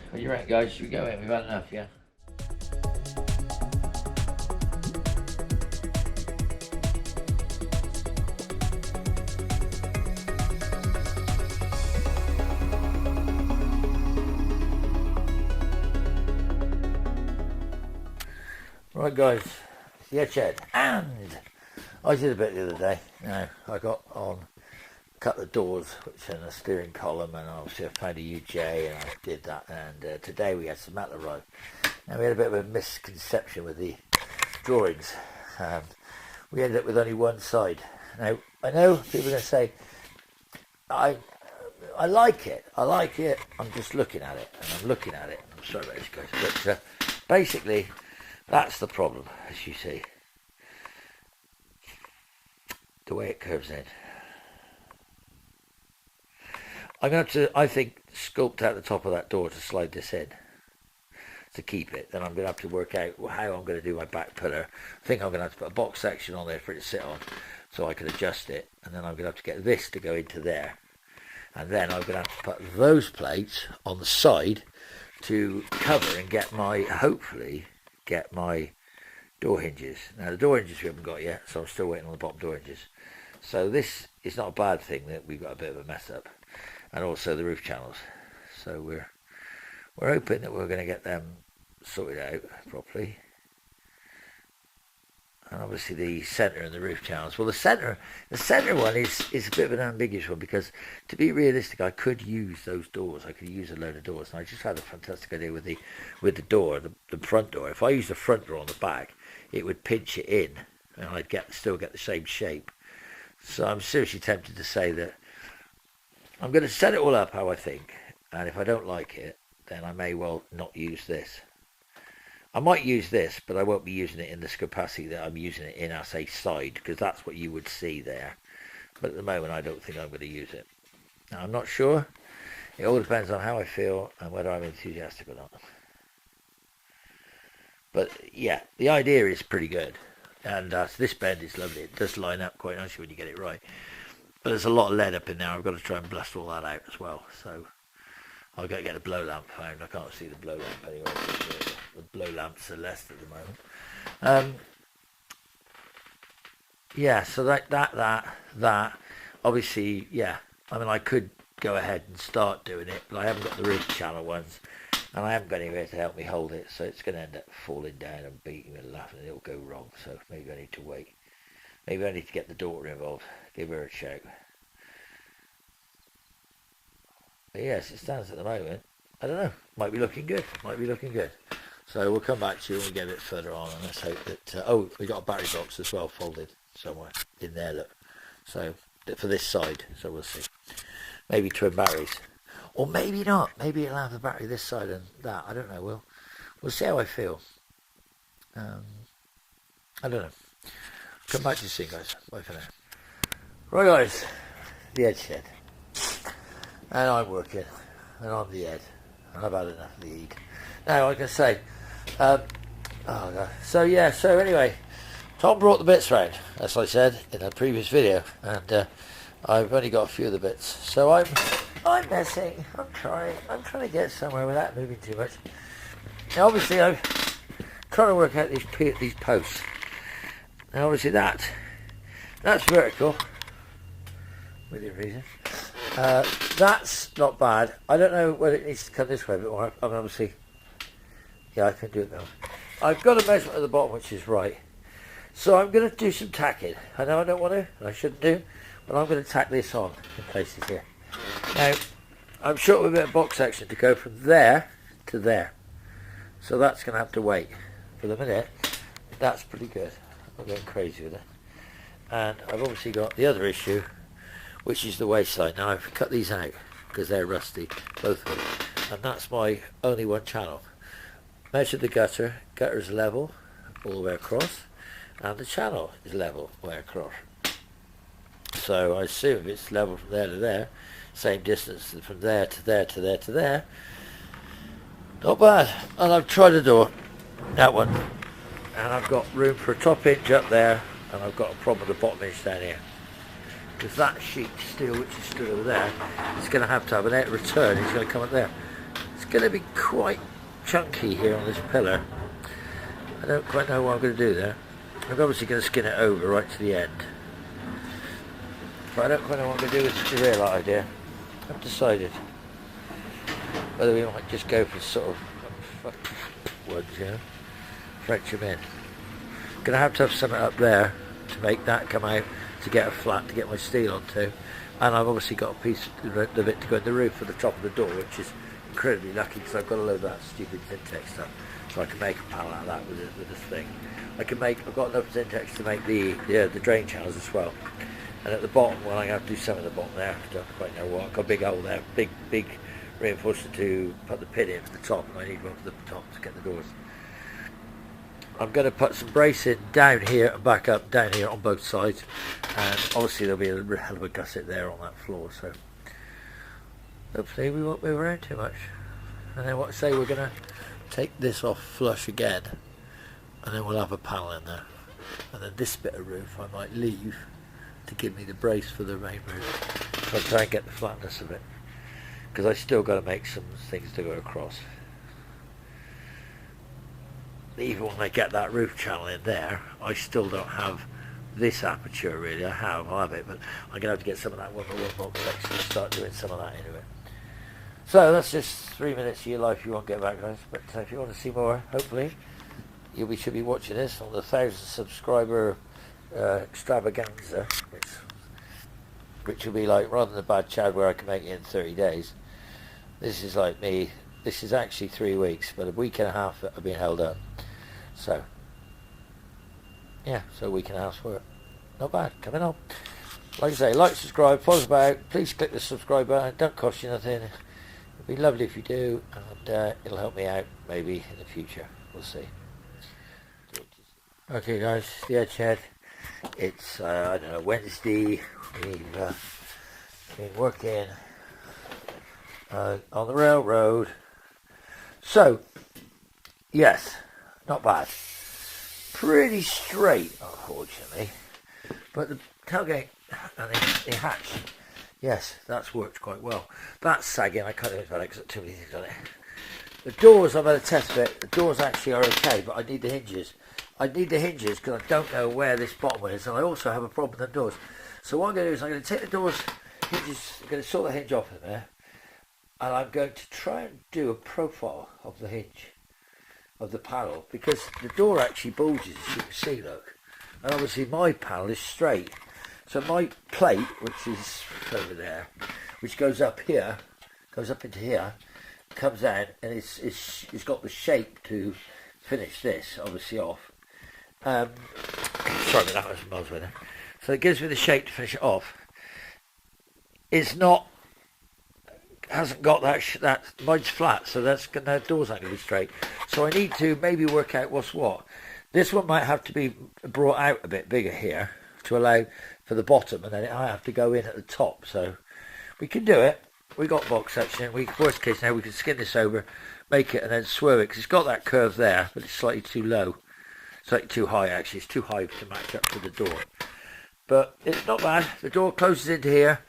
What do you reckon, guys? Should we go in? We've had enough, yeah? Right, guys, it's the shed, and I did a bit the other day. Now, I got on a couple of doors, which are in a steering column, and obviously I found a UJ, and I did that. And today we had some metal arrive. Now, we had a bit of a misconception with the drawings. We ended up with only one side. Now, I know people are going to say, I like it. I'm just looking at it, and I'm looking at it. I'm sorry about this, guys, but basically, that's the problem, as you see. The way it curves in. I'm going to, I think, sculpt out the top of that door to slide this in to keep it. Then I'm going to have to work out how I'm going to do my back pillar. I think I'm going to have to put a box section on there for it to sit on so I can adjust it. And then I'm going to have to get this to go into there. And then I'm going to have to put those plates on the side to cover and get my, hopefully, get my door hinges. Now the door hinges we haven't got yet, so I'm still waiting on the bottom door hinges. So this is not a bad thing that we've got a bit of a mess up. And also the roof channels. So we're hoping that we're going to get them sorted out properly. And obviously the centre and the roof channels. Well, the centre one is a bit of an ambiguous one, because to be realistic, I could use those doors. I could use a load of doors. And I just had a fantastic idea with the door, the front door. If I use the front door on the back, it would pinch it in, and I'd still get the same shape. So I'm seriously tempted to say that I'm going to set it all up how I think, and if I don't like it, then I may well not use this. I might use this, but I won't be using it in this capacity that I'm using it in as a side, because that's what you would see there. But at the moment, I don't think I'm going to use it. Now, I'm not sure. It all depends on how I feel and whether I'm enthusiastic or not. But yeah, the idea is pretty good. And this bend is lovely. It does line up quite nicely when you get it right. But there's a lot of lead up in there. I've got to try and blast all that out as well. So I've got to get a blow lamp found. I can't see the blow lamp anyway. The blow lamps are less at the moment. Yeah, so that. Obviously, yeah. I mean, I could go ahead and start doing it, but I haven't got the roof channel ones. And I haven't got anywhere to help me hold it. So it's going to end up falling down and beating me and laughing, and it'll go wrong. So maybe I need to wait. Maybe I need to get the daughter involved. Give her a shout. But yes, it stands at the moment. I don't know. Might be looking good. So we'll come back to you when we get a bit further on, and let's hope that... we got a battery box as well folded somewhere in there, look. So, for this side. So we'll see. Maybe twin batteries. Or maybe not. Maybe it'll have the battery this side and that. I don't know. We'll see how I feel. I don't know. Come back to you soon, guys. Bye for now. Right, guys. The Ed Shed. And I'm working. And I'm the Ed. And I've had enough of the Ed. Now, I can say... So anyway, Tom brought the bits round, as I said in a previous video. And I've only got a few of the bits. So I'm messing. I'm trying to get somewhere without moving too much. Now, obviously, I'm trying to work out these posts. Now, obviously, that's vertical, within reason. That's not bad. I don't know whether it needs to come this way, but I mean, obviously, yeah, I can do it now. I've got a measurement at the bottom, which is right. So I'm going to do some tacking. I know I don't want to, and I shouldn't do, but I'm going to tack this on in places here. Now, I'm short of a bit of box section to go from there to there. So that's going to have to wait. For the minute, that's pretty good. I'm going crazy with it. And I've obviously got the other issue, which is the waistline. Now, I've cut these out because they're rusty, both of them. And that's my only one channel. Measured the gutter. Gutter's level all the way across. And the channel is level all the way across. So I assume it's level from there to there. Same distance from there to there to there to there. Not bad. And I've tried the door. That one. And I've got room for a top inch up there. And I've got a problem with the bottom inch down here. Because that sheet steel, which is still over there, it's going to have an air return. It's going to come up there. It's going to be quite chunky here on this pillar. I don't quite know what I'm going to do there. I'm obviously going to skin it over right to the end. But I don't quite know what I'm going to do with the rear light idea. I've decided whether we might just go for sort of ones, you know, French them in. Going to have something up there to make that come out, to get a flat to get my steel onto. And I've obviously got a piece of it to go in the roof for the top of the door, which is incredibly lucky because I've got a load of that stupid Zintex stuff. So I can make a panel out of that with this thing. I've got enough Zintex to make the drain channels as well. And at the bottom, well, I'm going to have to do some at the bottom there. I don't quite know what. I've got a big hole there, big reinforcer to put the pin in for the top, and I need one for the top to get the doors. I'm going to put some bracing down here and back up down here on both sides, and obviously there'll be a hell of a gusset there on that floor, so hopefully we won't move around too much. And then what I say, we're going to take this off flush again, and then we'll have a panel in there, and then this bit of roof I might leave to give me the brace for the main roof. I'll try and get the flatness of it, because I still got to make some things to go across. Even when I get that roof channel in there, I still don't have this aperture really. I'll have it, but I'm going to have to get some of that 1x1 box section and start doing some of that into it. So that's just 3 minutes of your life you won't get back, guys. But if you want to see more, hopefully, you should be watching this on the 1,000 subscriber extravaganza, which will be like, rather than the bad Chad where I can make it in 30 days, this is like me. This is actually 3 weeks, but a week and a half I've been held up. So yeah, so a week and a half's work. Not bad, coming on. Like I say, like, subscribe, follow us about. Please click the subscribe button. It don't cost you nothing. It'd be lovely if you do, and it'll help me out maybe in the future. We'll see. Okay guys, the edge head. It's I don't know, Wednesday. We've been working on the railroad. So yes, not bad. Pretty straight, unfortunately. But the tailgate and the hatch, yes, that's worked quite well. That's sagging. I can't do it because I've too many things on it. The doors, I've had a test fit. The doors actually are okay, but I need the hinges. I need the hinges because I don't know where this bottom is, and I also have a problem with the doors. So what I'm going to do is I'm going to take the doors hinges. I'm going to sort the hinge off in there, and I'm going to try and do a profile of the hinge, of the panel, because the door actually bulges, as you can see, look. And obviously my panel is straight. So my plate, which is over there, which goes up here, goes up into here, comes out, and it's got the shape to finish this, obviously, off. Sorry about that, was miles with it. So it gives me the shape to finish it off. It's not, hasn't got that mine's flat, so that door's not going to be straight. So I need to maybe work out what's what. This one might have to be brought out a bit bigger here to allow for the bottom, and then I have to go in at the top. So we can do it. We got box section. Worst case now we can skin this over, make it, and then swerve it, because it's got that curve there, but it's slightly too low. Slightly too high actually. It's too high to match up to the door. But it's not bad. The door closes into here.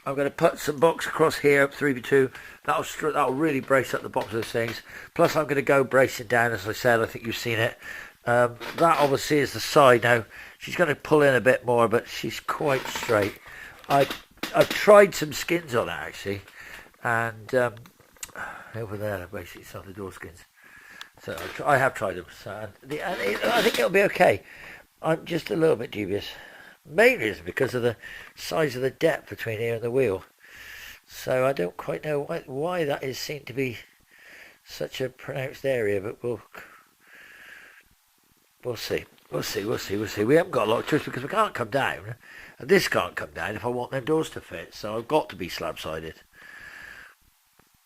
I'm going to put some box across here, 3x2. That'll really brace up the bottom of those things. Plus I'm going to go bracing down, as I said. I think you've seen it. That obviously is the side now. She's going to pull in a bit more, but she's quite straight. I've tried some skins on it actually, and over there basically some of the door skins. So I have tried them. So I think it'll be okay. I'm just a little bit dubious. Mainly is because of the size of the depth between here and the wheel. So I don't quite know why that is seen to be such a pronounced area, but we'll see. We'll see. We haven't got a lot of choice because we can't come down, and this can't come down if I want them doors to fit. So I've got to be slab-sided.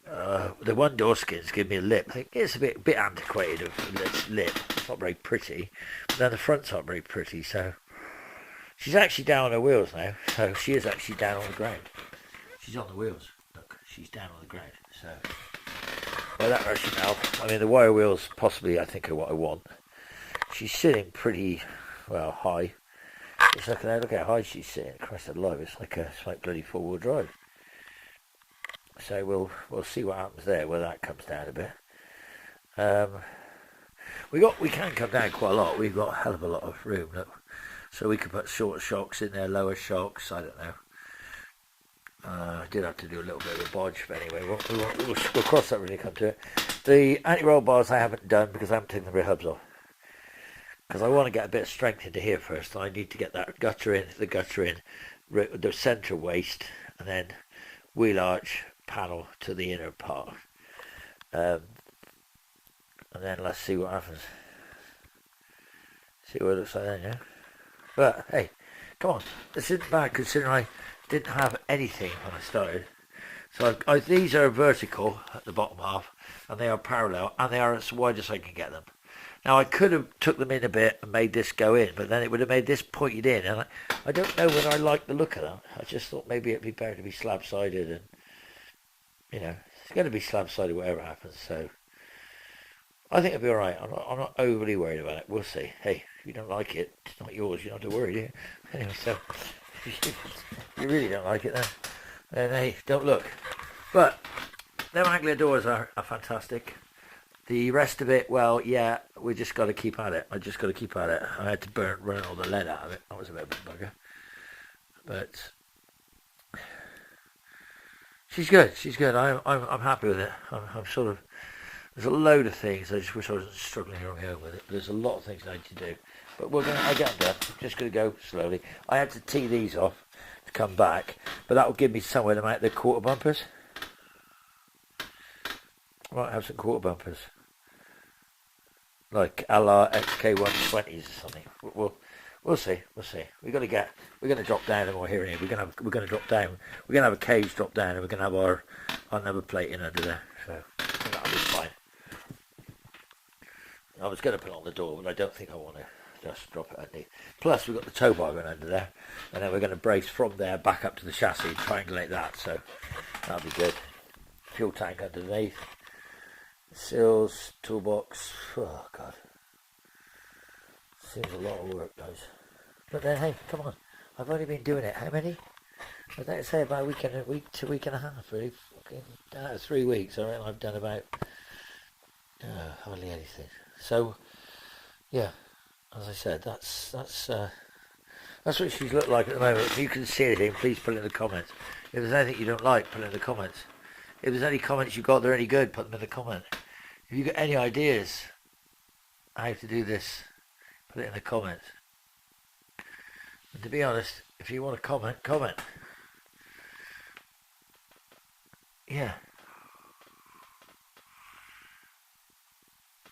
The one door skins give me a lip. I think it's a bit antiquated of this lip. It's not very pretty. But then the front's not very pretty, so she's actually down on her wheels now. So she is actually down on the ground. She's on the wheels. Look, she's down on the ground. So by that rationale, I mean the wire wheels possibly I think are what I want. She's sitting pretty well high. It's like, look how high she's sitting. Christ alive, it's like bloody 4-wheel drive. So we'll see what happens there, whether that comes down a bit. We can come down quite a lot. We've got a hell of a lot of room, look. So we could put short shocks in there, lower shocks, I don't know. I did have to do a little bit of a bodge, but anyway, we'll cross that when we come to it. The anti-roll bars I haven't done because I haven't taken the rear hubs off. Because I want to get a bit of strength into here first. I need to get that gutter in, the centre waist, and then wheel arch panel to the inner part. And then let's see what happens. See what it looks like then, yeah? But, hey, come on. This isn't bad considering I didn't have anything when I started. So these are vertical at the bottom half, and they are parallel, and they are as wide as I can get them. Now, I could have took them in a bit and made this go in, but then it would have made this pointed in, and I don't know whether I like the look of that. I just thought maybe it'd be better to be slab-sided, and, you know, it's going to be slab-sided whatever happens, so I think it'll be alright. I'm not overly worried about it. We'll see. Hey, if you don't like it, it's not yours. You don't have to worry, do you? Anyway, so if you really don't like it, then hey, don't look. But them angler doors are fantastic. The rest of it, well, yeah, we just got to keep at it. I just got to keep at it. I had to run all the lead out of it. That was a bit of a bugger. But she's good. She's good. I'm happy with it. I'm sort of. There's a load of things. I just wish I wasn't struggling on my own with it. There's a lot of things I need to do. But I get them done. I'm just going to go slowly. I had to tee these off to come back, but that will give me somewhere to make the quarter bumpers. I might have some quarter bumpers, like a la XK120s or something. We'll see. We're going to drop down and more here and here. We're going to drop down. We're going to have a cage drop down, and we're going to have our number plate in under there. So that'll be fine. I was going to put it on the door, but I don't think I want to just drop it underneath. Plus, we've got the tow bar going under there, and then we're going to brace from there back up to the chassis and triangulate that, so that'll be good. Fuel tank underneath. Seals, toolbox. Oh, God. Seems a lot of work, guys. But then, hey, come on. I've only been doing it. How many? I'd like to say about a week to a week and a half, really. Fucking 3 weeks. I reckon I've done about hardly anything. So, yeah, as I said, that's what she's looked like at the moment. If you can see anything, please put it in the comments. If there's anything you don't like, put it in the comments. If there's any comments you got that are any good, put them in the comment. If you got any ideas how to do this, put it in the comments. And to be honest, if you want to comment. Yeah.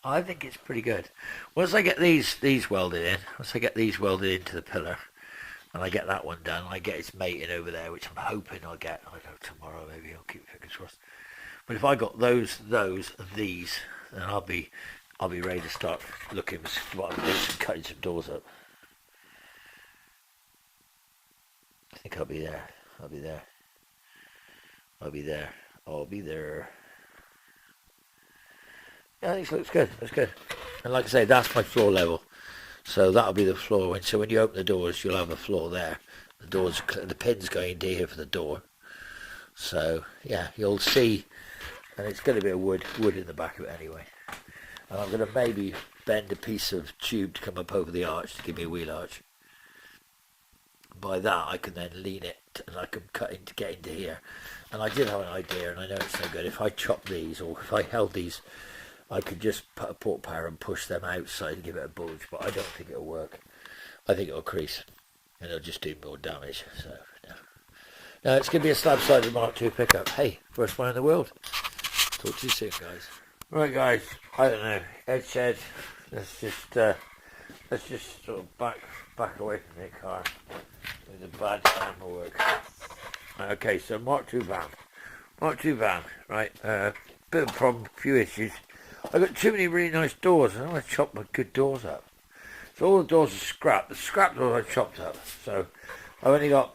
I think it's pretty good. Once I get these welded in, into the pillar, and I get that one done, I get its mate in over there, which I'm hoping I'll get, I don't know, tomorrow maybe. I'll keep fingers crossed. But if I got those, and these, then I'll be ready to start looking what I'm doing and cutting some doors up. I think I'll be there. I'll be there. Yeah, I think it looks good. That's good. And like I say, that's my floor level. So that'll be the floor. So when you open the doors, you'll have a floor there. The pin's going into here for the door. So yeah, you'll see. And it's going to be a wood in the back of it anyway. And I'm going to maybe bend a piece of tube to come up over the arch to give me a wheel arch. By that, I can then lean it and I can get into here. And I did have an idea, and I know it's no good. If I chop these, or if I held these, I could just put a port power and push them outside and give it a bulge, but I don't think it'll work. I think it'll crease, and it'll just do more damage. So, no. Now, it's going to be a slab-sided Mark II pickup. Hey, first one in the world. Talk to you soon, guys. Right, guys, I don't know. Ed said, let's just sort of back away from the car with the bad camera work. Okay, so Mark II van, right, bit of a problem, few issues. I've got too many really nice doors, and I want to chop my good doors up. So all the doors are scrap. The scrap doors I chopped up. So I've got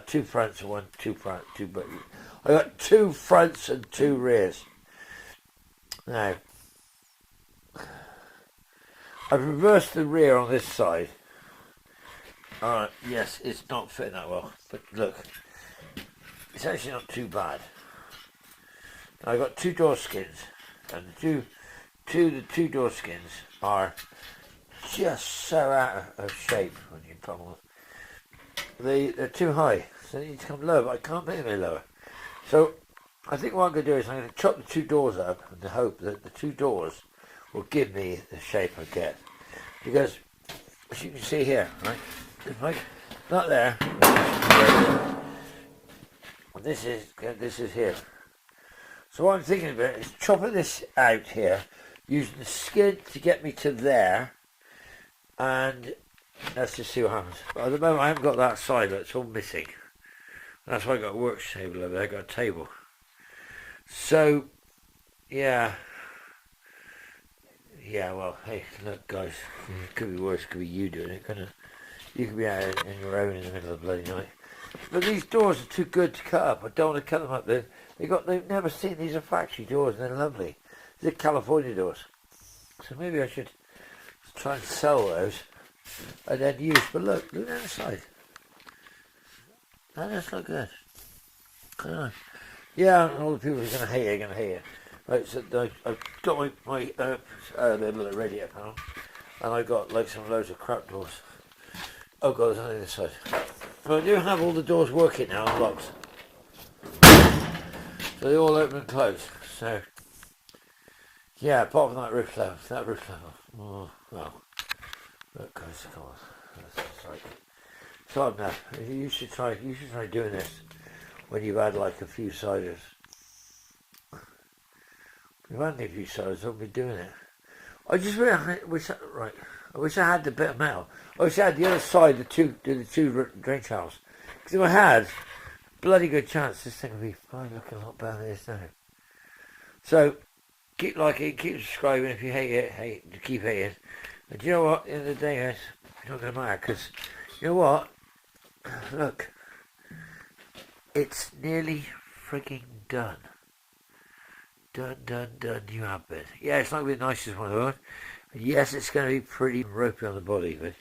2 fronts and I got 2 fronts and 2 rears. Now, I've reversed the rear on this side. Alright, yes, it's not fitting that well, but look. it's actually not too bad. I've got 2 door skins, and the two door skins are just so out of shape when you put them on. They're too high, so they need to come lower, but I can't make them any lower. So I think what I'm going to do is I'm going to chop the 2 doors up and to hope that the 2 doors will give me the shape I get. Because, as you can see here, right, if I, not there, this is here. So what I'm thinking about is chopping this out here, using the skin to get me to there, and let's just see what happens. But at the moment I haven't got that side, but it's all missing. That's why I got a work table over there, I got a table. So, yeah, well, hey, look guys, it could be worse, it could be you doing it, couldn't it? You could be out on your own in the middle of the bloody night. But these doors are too good to cut up. I don't want to cut them up. They've never seen, these are factory doors and they're lovely. These are California doors. So maybe I should try and sell those and then use, but look down the side. That does look good. I don't know. Yeah, and all the people who are going to hate it are going to hate it. Right, so I've got my little radiator panel, and I've got like some loads of crap doors. Oh god, there's nothing this side. But I do have all the doors working now and locked. So they all open and close. So yeah, apart from that roof level. Oh well. Look guys, come on. That's like, it's hard enough. You should try doing this when you've had like a few ciders. If you've had a few ciders, I'll be doing it. I just really wish I had the bit of metal. I wish I had the other side, the two drain channels. Because if I had, bloody good chance this thing would be fine, looking a lot better than it is now. So, keep liking, keep subscribing. If you hate it, keep hating. And you know what, at the end of the day, guys, it's not going to matter. Because, you know what? Look. It's nearly frigging done. Done, you have been. Yeah, it's not going to be the nicest one of those. Yes, it's going to be pretty ropey on the body, but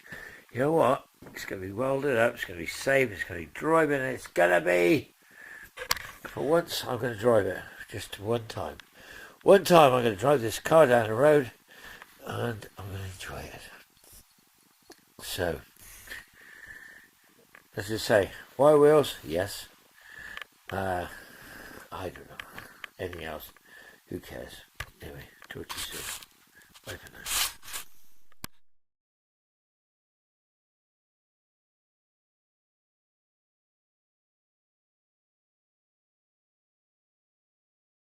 you know what? It's going to be welded up, it's going to be safe, it's going to be driving, and it's going to be... For once, I'm going to drive it. Just one time. One time I'm going to drive this car down the road, and I'm going to enjoy it. So, let's just say, wire wheels, yes. I don't know. Anything else? Who cares? Anyway, talk to you soon. Bye for now.